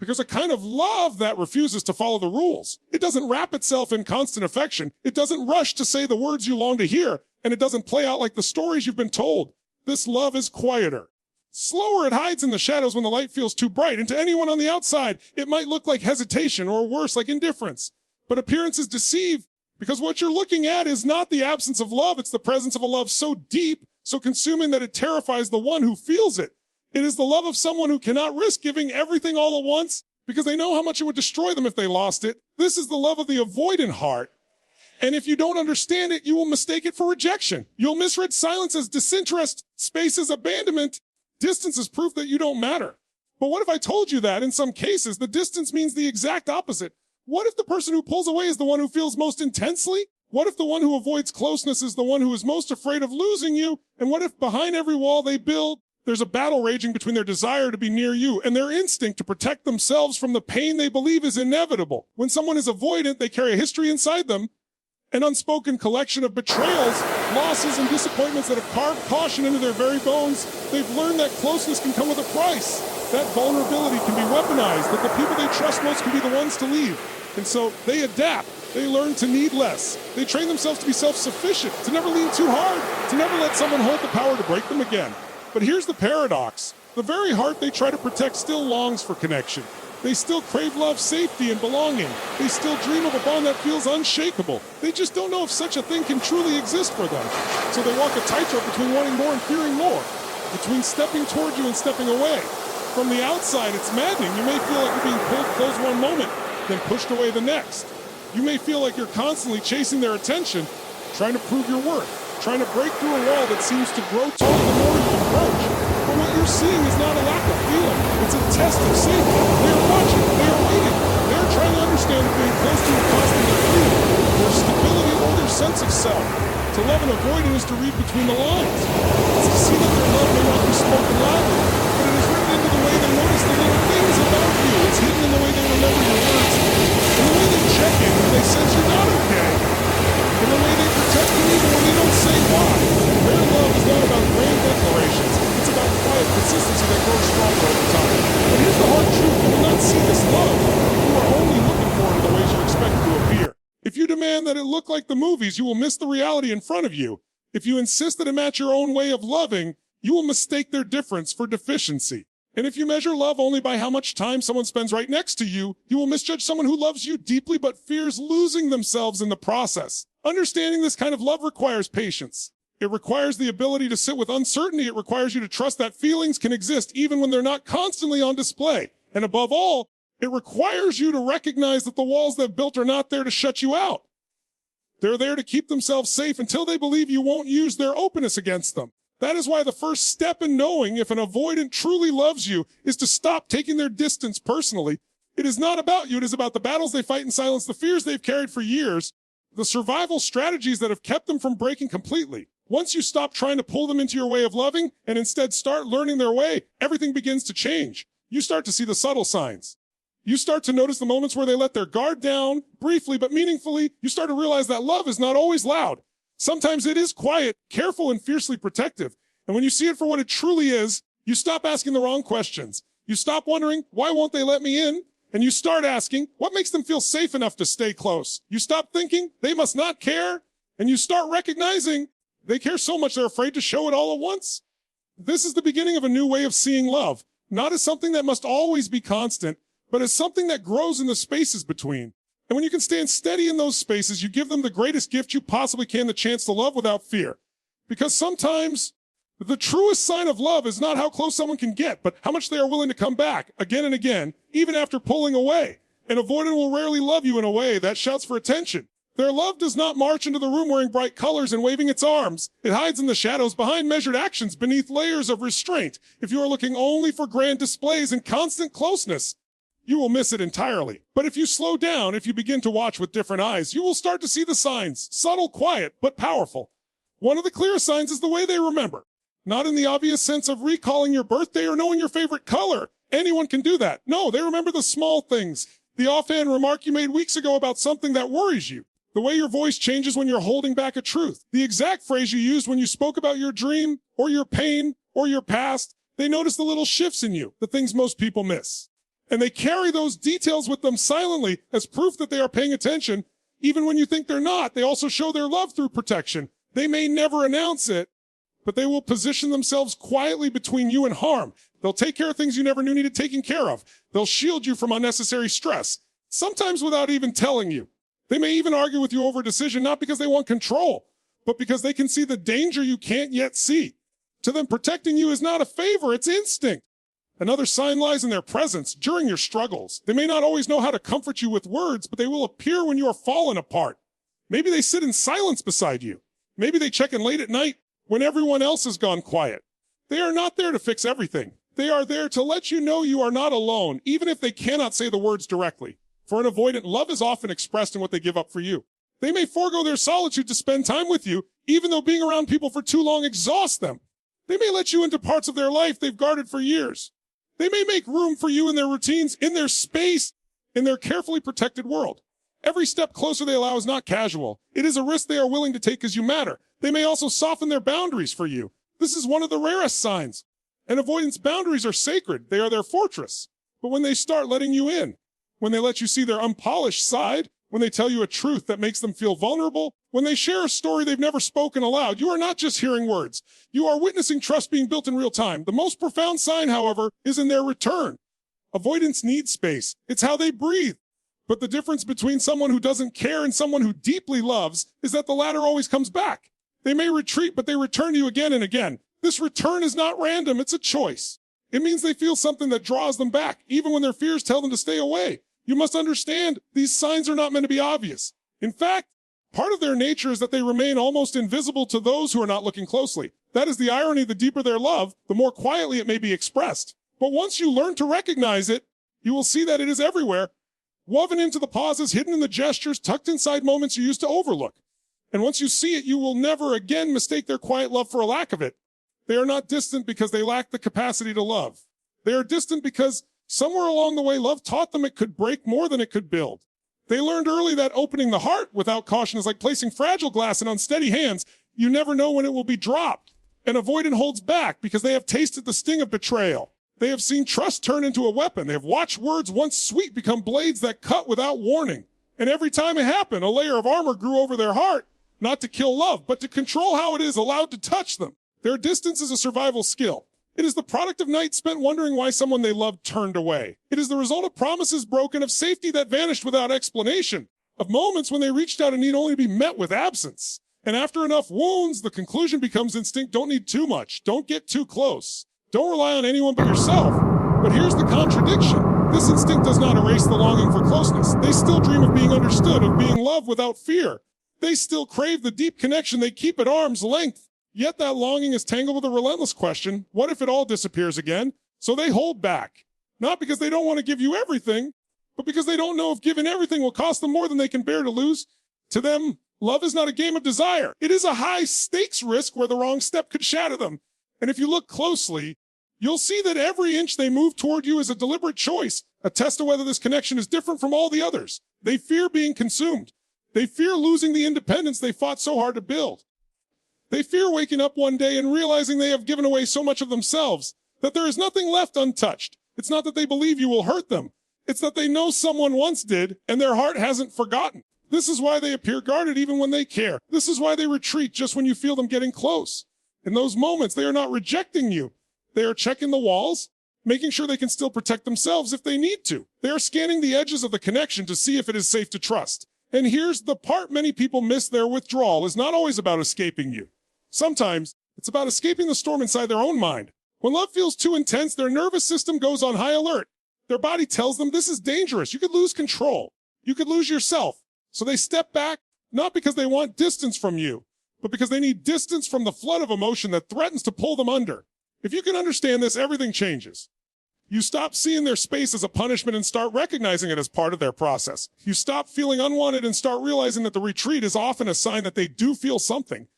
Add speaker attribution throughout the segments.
Speaker 1: because a kind of love that refuses to follow the rules. It doesn't wrap itself in constant affection. It doesn't rush to say the words you long to hear, and it doesn't play out like the stories you've been told. This love is quieter. Slower, it hides in the shadows when the light feels too bright, and to anyone on the outside, it might look like hesitation or worse, like indifference. But appearances deceive, because what you're looking at is not the absence of love, it's the presence of a love so deep, so consuming that it terrifies the one who feels it. It is the love of someone who cannot risk giving everything all at once, because they know how much it would destroy them if they lost it. This is the love of the avoidant heart. And if you don't understand it, you will mistake it for rejection. You'll misread silence as disinterest, space as abandonment, distance as proof that you don't matter. But what if I told you that, in some cases, the distance means the exact opposite? What if the person who pulls away is the one who feels most intensely? What if the one who avoids closeness is the one who is most afraid of losing you? And what if behind every wall they build, there's a battle raging between their desire to be near you and their instinct to protect themselves from the pain they believe is inevitable? When someone is avoidant, they carry a history inside them, an unspoken collection of betrayals, losses, and disappointments that have carved caution into their very bones. They've learned that closeness can come with a price, that vulnerability can be weaponized, that the people they trust most can be the ones to leave. And so they adapt. They learn to need less. They train themselves to be self-sufficient, to never lean too hard, to never let someone hold the power to break them again. But here's the paradox. The very heart they try to protect still longs for connection. They still crave love, safety, and belonging. They still dream of a bond that feels unshakable. They just don't know if such a thing can truly exist for them. So they walk a tightrope between wanting more and fearing more, between stepping toward you and stepping away. From the outside, it's maddening. You may feel like you're being pulled close one moment, then pushed away the next. You may feel like you're constantly chasing their attention, trying to prove your worth, trying to break through a wall that seems to grow taller the more you approach. But what you're seeing is not a lack of feeling. It's a test of safety. They are watching. They are waiting. They are trying to understand if being close to you costing their freedom, their stability, or their sense of self. To love and avoiding is to read between the lines. It's to see that their love may not be spoken loudly, but it is written into the way they notice the little things about you. It's hidden in the way they remember your words, in the way they check in when they sense you're not okay, in the way they protect you even when they don't say why. Their love is not about grand declarations. It's about quiet consistency that grows stronger over time. But here's the hard truth. You will not see this love. You are only looking for it in the ways you expect it to appear. If you demand that it look like the movies, you will miss the reality in front of you. If you insist that it match your own way of loving, you will mistake their difference for deficiency. And if you measure love only by how much time someone spends right next to you, you will misjudge someone who loves you deeply but fears losing themselves in the process. Understanding this kind of love requires patience. It requires the ability to sit with uncertainty. It requires you to trust that feelings can exist even when they're not constantly on display. And above all, it requires you to recognize that the walls they've built are not there to shut you out. They're there to keep themselves safe until they believe you won't use their openness against them. That is why the first step in knowing if an avoidant truly loves you is to stop taking their distance personally. It is not about you. It is about the battles they fight in silence, the fears they've carried for years, the survival strategies that have kept them from breaking completely. Once you stop trying to pull them into your way of loving and instead start learning their way, everything begins to change. You start to see the subtle signs. You start to notice the moments where they let their guard down, briefly but meaningfully. You start to realize that love is not always loud. Sometimes it is quiet, careful, and fiercely protective. And when you see it for what it truly is, you stop asking the wrong questions. You stop wondering, why won't they let me in? And you start asking, what makes them feel safe enough to stay close? You stop thinking, they must not care. And you start recognizing, they care so much they're afraid to show it all at once. This is the beginning of a new way of seeing love, not as something that must always be constant, but as something that grows in the spaces between. And when you can stand steady in those spaces, you give them the greatest gift you possibly can, the chance to love without fear. Because sometimes the truest sign of love is not how close someone can get, but how much they are willing to come back again and again, even after pulling away. An avoidant will rarely love you in a way that shouts for attention. Their love does not march into the room wearing bright colors and waving its arms. It hides in the shadows behind measured actions, beneath layers of restraint. If you are looking only for grand displays and constant closeness, you will miss it entirely. But if you slow down, if you begin to watch with different eyes, you will start to see the signs, subtle, quiet, but powerful. One of the clearest signs is the way they remember. Not in the obvious sense of recalling your birthday or knowing your favorite color. Anyone can do that. No, they remember the small things. The offhand remark you made weeks ago about something that worries you. The way your voice changes when you're holding back a truth. The exact phrase you used when you spoke about your dream or your pain or your past. They notice the little shifts in you, the things most people miss. And they carry those details with them silently as proof that they are paying attention. Even when you think they're not, they also show their love through protection. They may never announce it, but they will position themselves quietly between you and harm. They'll take care of things you never knew needed taken care of. They'll shield you from unnecessary stress, sometimes without even telling you. They may even argue with you over a decision, not because they want control, but because they can see the danger you can't yet see. To them, protecting you is not a favor, it's instinct. Another sign lies in their presence during your struggles. They may not always know how to comfort you with words, but they will appear when you are falling apart. Maybe they sit in silence beside you. Maybe they check in late at night when everyone else has gone quiet. They are not there to fix everything. They are there to let you know you are not alone, even if they cannot say the words directly. For an avoidant, love is often expressed in what they give up for you. They may forego their solitude to spend time with you, even though being around people for too long exhausts them. They may let you into parts of their life they've guarded for years. They may make room for you in their routines, in their space, in their carefully protected world. Every step closer they allow is not casual. It is a risk they are willing to take because you matter. They may also soften their boundaries for you. This is one of the rarest signs. And avoidance boundaries are sacred. They are their fortress. But when they start letting you in, when they let you see their unpolished side, when they tell you a truth that makes them feel vulnerable, when they share a story they've never spoken aloud, you are not just hearing words. You are witnessing trust being built in real time. The most profound sign, however, is in their return. Avoidance needs space. It's how they breathe. But the difference between someone who doesn't care and someone who deeply loves is that the latter always comes back. They may retreat, but they return to you again and again. This return is not random, it's a choice. It means they feel something that draws them back, even when their fears tell them to stay away. You must understand, these signs are not meant to be obvious. In fact, part of their nature is that they remain almost invisible to those who are not looking closely. That is the irony. The deeper their love, the more quietly it may be expressed. But once you learn to recognize it, you will see that it is everywhere, woven into the pauses, hidden in the gestures, tucked inside moments you used to overlook. And once you see it, you will never again mistake their quiet love for a lack of it. They are not distant because they lack the capacity to love. They are distant because somewhere along the way, love taught them it could break more than it could build. They learned early that opening the heart without caution is like placing fragile glass in unsteady hands. You never know when it will be dropped. An avoidant holds back because they have tasted the sting of betrayal. They have seen trust turn into a weapon. They have watched words once sweet become blades that cut without warning. And every time it happened, a layer of armor grew over their heart, not to kill love, but to control how it is allowed to touch them. Their distance is a survival skill. It is the product of nights spent wondering why someone they loved turned away. It is the result of promises broken, of safety that vanished without explanation, of moments when they reached out and need only to be met with absence. And after enough wounds, the conclusion becomes instinct. Don't need too much. Don't get too close. Don't rely on anyone but yourself. But here's the contradiction. This instinct does not erase the longing for closeness. They still dream of being understood, of being loved without fear. They still crave the deep connection they keep at arm's length. Yet that longing is tangled with a relentless question. What if it all disappears again? So they hold back. Not because they don't want to give you everything, but because they don't know if giving everything will cost them more than they can bear to lose. To them, love is not a game of desire. It is a high-stakes risk where the wrong step could shatter them. And if you look closely, you'll see that every inch they move toward you is a deliberate choice, a test of whether this connection is different from all the others. They fear being consumed. They fear losing the independence they fought so hard to build. They fear waking up one day and realizing they have given away so much of themselves, that there is nothing left untouched. It's not that they believe you will hurt them. It's that they know someone once did, and their heart hasn't forgotten. This is why they appear guarded even when they care. This is why they retreat just when you feel them getting close. In those moments, they are not rejecting you. They are checking the walls, making sure they can still protect themselves if they need to. They are scanning the edges of the connection to see if it is safe to trust. And here's the part many people miss. Their withdrawal is not always about escaping you. Sometimes, it's about escaping the storm inside their own mind. When love feels too intense, their nervous system goes on high alert. Their body tells them this is dangerous. You could lose control. You could lose yourself. So they step back, not because they want distance from you, but because they need distance from the flood of emotion that threatens to pull them under. If you can understand this, everything changes. You stop seeing their space as a punishment and start recognizing it as part of their process. You stop feeling unwanted and start realizing that the retreat is often a sign that they do feel something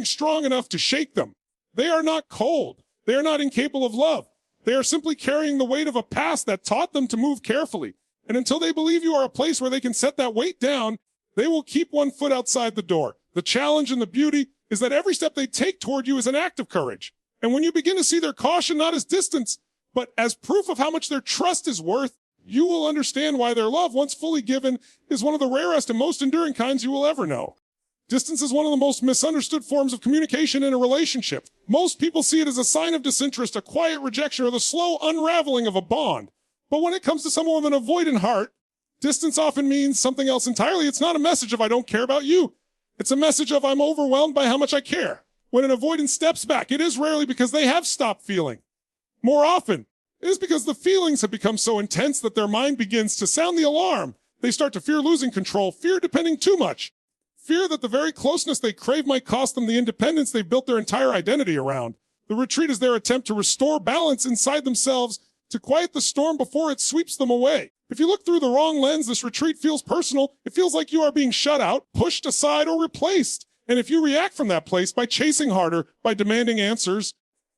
Speaker 1: strong enough to shake them. They are not cold. They are not incapable of love. They are simply carrying the weight of a past that taught them to move carefully. And until they believe you are a place where they can set that weight down, they will keep one foot outside the door. The challenge and the beauty is that every step they take toward you is an act of courage. And when you begin to see their caution not as distance, But as proof of how much their trust is worth, you will understand why their love, once fully given, is one of the rarest and most enduring kinds you will ever know. Distance is one of the most misunderstood forms of communication in a relationship. Most people see it as a sign of disinterest, a quiet rejection, or the slow unraveling of a bond. But when it comes to someone with an avoidant heart, distance often means something else entirely. It's not a message of I don't care about you. It's a message of I'm overwhelmed by how much I care. When an avoidant steps back, it is rarely because they have stopped feeling. More often, it is because the feelings have become so intense that their mind begins to sound the alarm. They start to fear losing control, fear depending too much, fear that the very closeness they crave might cost them the independence they've built their entire identity around. The retreat is their attempt to restore balance inside themselves, to quiet the storm before it sweeps them away. If you look through the wrong lens, this retreat feels personal. It feels like you are being shut out, pushed aside, or replaced. And if you react from that place by chasing harder, by demanding answers,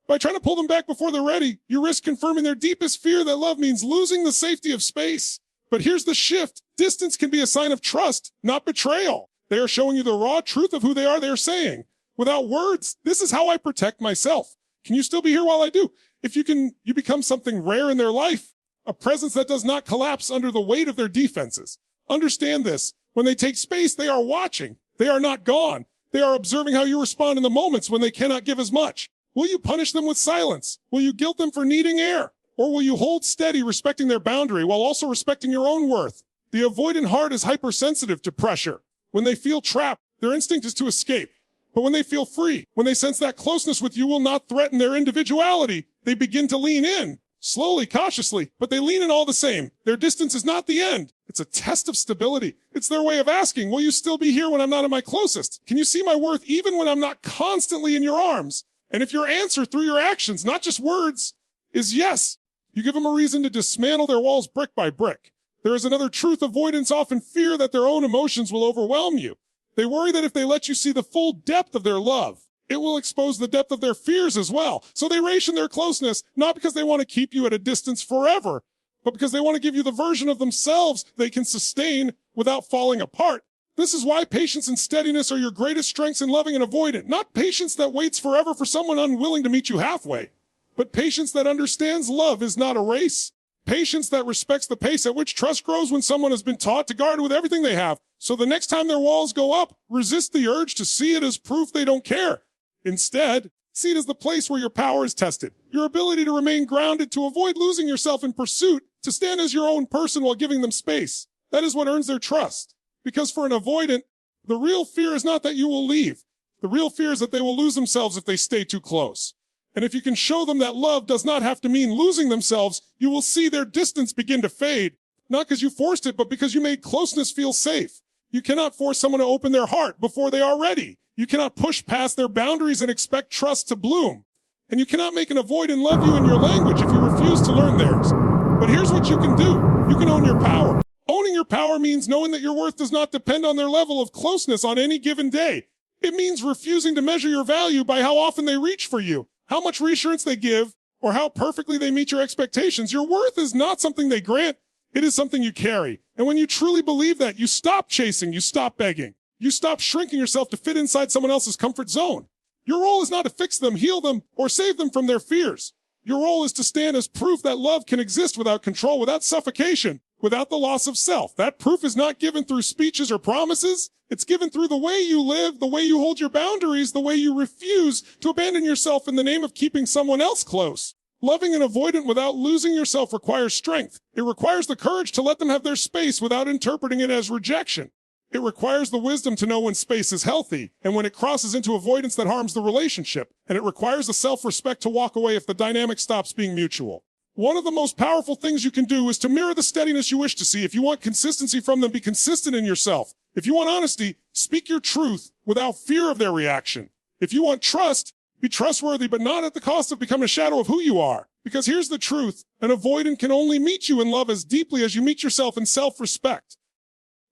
Speaker 1: by trying to pull them back before they're ready, you risk confirming their deepest fear that love means losing the safety of space. But here's the shift. Distance can be a sign of trust, not betrayal. They are showing you the raw truth of who they are. They are saying, without words, this is how I protect myself. Can you still be here while I do? If you can, you become something rare in their life, a presence that does not collapse under the weight of their defenses. Understand this. When they take space, they are watching. They are not gone. They are observing how you respond in the moments when they cannot give as much. Will you punish them with silence? Will you guilt them for needing air? Or will you hold steady, respecting their boundary while also respecting your own worth? The avoidant heart is hypersensitive to pressure. When they feel trapped, their instinct is to escape. But when they feel free, when they sense that closeness with you will not threaten their individuality, they begin to lean in. Slowly, cautiously, but they lean in all the same. Their distance is not the end. It's a test of stability. It's their way of asking, will you still be here when I'm not at my closest? Can you see my worth even when I'm not constantly in your arms? And if your answer through your actions, not just words, is yes, you give them a reason to dismantle their walls brick by brick. There is another truth. Avoidants often fear that their own emotions will overwhelm you. They worry that if they let you see the full depth of their love, it will expose the depth of their fears as well. So they ration their closeness, not because they want to keep you at a distance forever, but because they want to give you the version of themselves they can sustain without falling apart. This is why patience and steadiness are your greatest strengths in loving an avoidant. Not patience that waits forever for someone unwilling to meet you halfway, but patience that understands love is not a race. Patience that respects the pace at which trust grows when someone has been taught to guard with everything they have. So the next time their walls go up, resist the urge to see it as proof they don't care. Instead, see it as the place where your power is tested. Your ability to remain grounded, to avoid losing yourself in pursuit, to stand as your own person while giving them space. That is what earns their trust. Because for an avoidant, the real fear is not that you will leave. The real fear is that they will lose themselves if they stay too close. And if you can show them that love does not have to mean losing themselves, you will see their distance begin to fade. Not because you forced it, but because you made closeness feel safe. You cannot force someone to open their heart before they are ready. You cannot push past their boundaries and expect trust to bloom. And you cannot make an avoidant love you in your language if you refuse to learn theirs. But here's what you can do. You can own your power. Owning your power means knowing that your worth does not depend on their level of closeness on any given day. It means refusing to measure your value by how often they reach for you, how much reassurance they give, or how perfectly they meet your expectations. Your worth is not something they grant. It is something you carry. And when you truly believe that, you stop chasing, you stop begging. You stop shrinking yourself to fit inside someone else's comfort zone. Your role is not to fix them, heal them, or save them from their fears. Your role is to stand as proof that love can exist without control, without suffocation, without the loss of self. That proof is not given through speeches or promises. It's given through the way you live, the way you hold your boundaries, the way you refuse to abandon yourself in the name of keeping someone else close. Loving an avoidant without losing yourself requires strength. It requires the courage to let them have their space without interpreting it as rejection. It requires the wisdom to know when space is healthy and when it crosses into avoidance that harms the relationship. And it requires the self-respect to walk away if the dynamic stops being mutual. One of the most powerful things you can do is to mirror the steadiness you wish to see. If you want consistency from them, be consistent in yourself. If you want honesty, speak your truth without fear of their reaction. If you want trust, be trustworthy, but not at the cost of becoming a shadow of who you are. Because here's the truth. An avoidant can only meet you in love as deeply as you meet yourself in self-respect.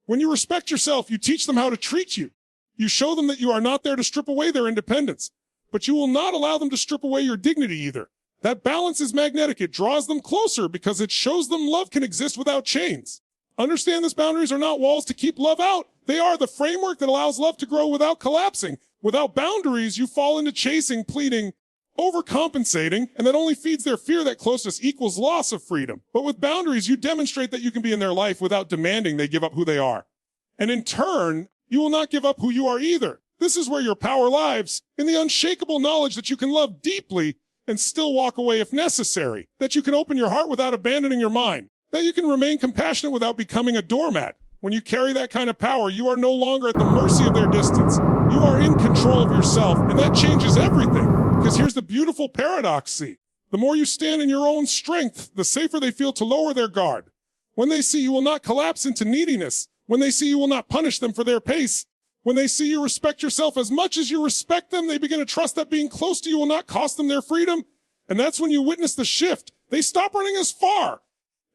Speaker 1: When you respect yourself, you teach them how to treat you. You show them that you are not there to strip away their independence, but you will not allow them to strip away your dignity either. That balance is magnetic. It draws them closer because it shows them love can exist without chains. Understand this, boundaries are not walls to keep love out. They are the framework that allows love to grow without collapsing. Without boundaries, you fall into chasing, pleading, overcompensating, and that only feeds their fear that closeness equals loss of freedom. But with boundaries, you demonstrate that you can be in their life without demanding they give up who they are. And in turn, you will not give up who you are either. This is where your power lies, in the unshakable knowledge that you can love deeply and still walk away if necessary, that you can open your heart without abandoning your mind, that you can remain compassionate without becoming a doormat. When you carry that kind of power, you are no longer at the mercy of their distance. You are in control of yourself, and that changes everything. Because here's the beautiful paradox, see. The more you stand in your own strength, the safer they feel to lower their guard. When they see you will not collapse into neediness, when they see you will not punish them for their pace, when they see you respect yourself as much as you respect them, they begin to trust that being close to you will not cost them their freedom. And that's when you witness the shift. They stop running as far.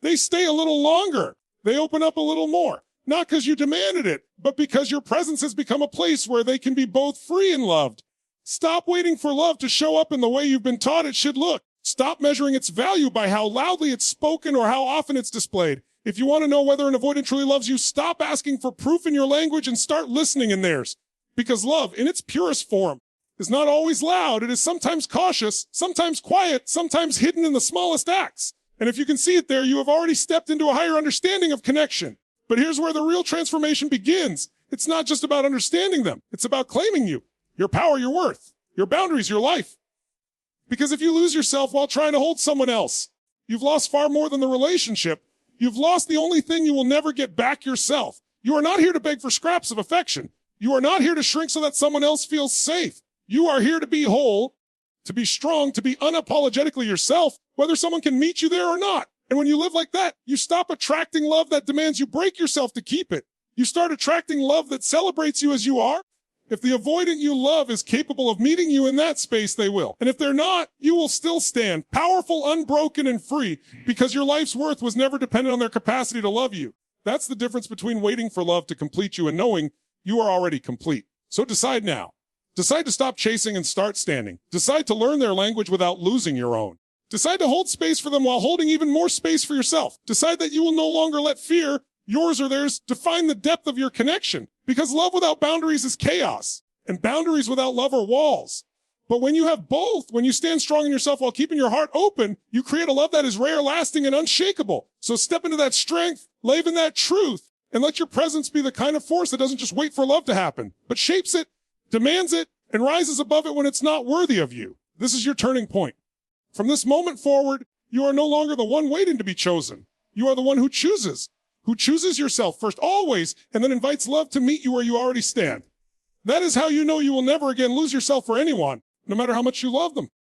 Speaker 1: They stay a little longer. They open up a little more. Not because you demanded it, but because your presence has become a place where they can be both free and loved. Stop waiting for love to show up in the way you've been taught it should look. Stop measuring its value by how loudly it's spoken or how often it's displayed. If you want to know whether an avoidant truly loves you, stop asking for proof in your language and start listening in theirs. Because love, in its purest form, is not always loud. It is sometimes cautious, sometimes quiet, sometimes hidden in the smallest acts. And if you can see it there, you have already stepped into a higher understanding of connection. But here's where the real transformation begins. It's not just about understanding them. It's about claiming you, your power, your worth, your boundaries, your life. Because if you lose yourself while trying to hold someone else, you've lost far more than the relationship. You've lost the only thing you will never get back yourself. You are not here to beg for scraps of affection. You are not here to shrink so that someone else feels safe. You are here to be whole, to be strong, to be unapologetically yourself, whether someone can meet you there or not. And when you live like that, you stop attracting love that demands you break yourself to keep it. You start attracting love that celebrates you as you are. If the avoidant you love is capable of meeting you in that space, they will. And if they're not, you will still stand powerful, unbroken, and free because your life's worth was never dependent on their capacity to love you. That's the difference between waiting for love to complete you and knowing you are already complete. So decide now. Decide to stop chasing and start standing. Decide to learn their language without losing your own. Decide to hold space for them while holding even more space for yourself. Decide that you will no longer let fear, yours or theirs, define the depth of your connection. Because love without boundaries is chaos, and boundaries without love are walls. But when you have both, when you stand strong in yourself while keeping your heart open, you create a love that is rare, lasting, and unshakable. So step into that strength, live in that truth, and let your presence be the kind of force that doesn't just wait for love to happen, but shapes it, demands it, and rises above it when it's not worthy of you. This is your turning point. From this moment forward, you are no longer the one waiting to be chosen. You are the one who chooses yourself first, always, and then invites love to meet you where you already stand. That is how you know you will never again lose yourself for anyone, no matter how much you love them.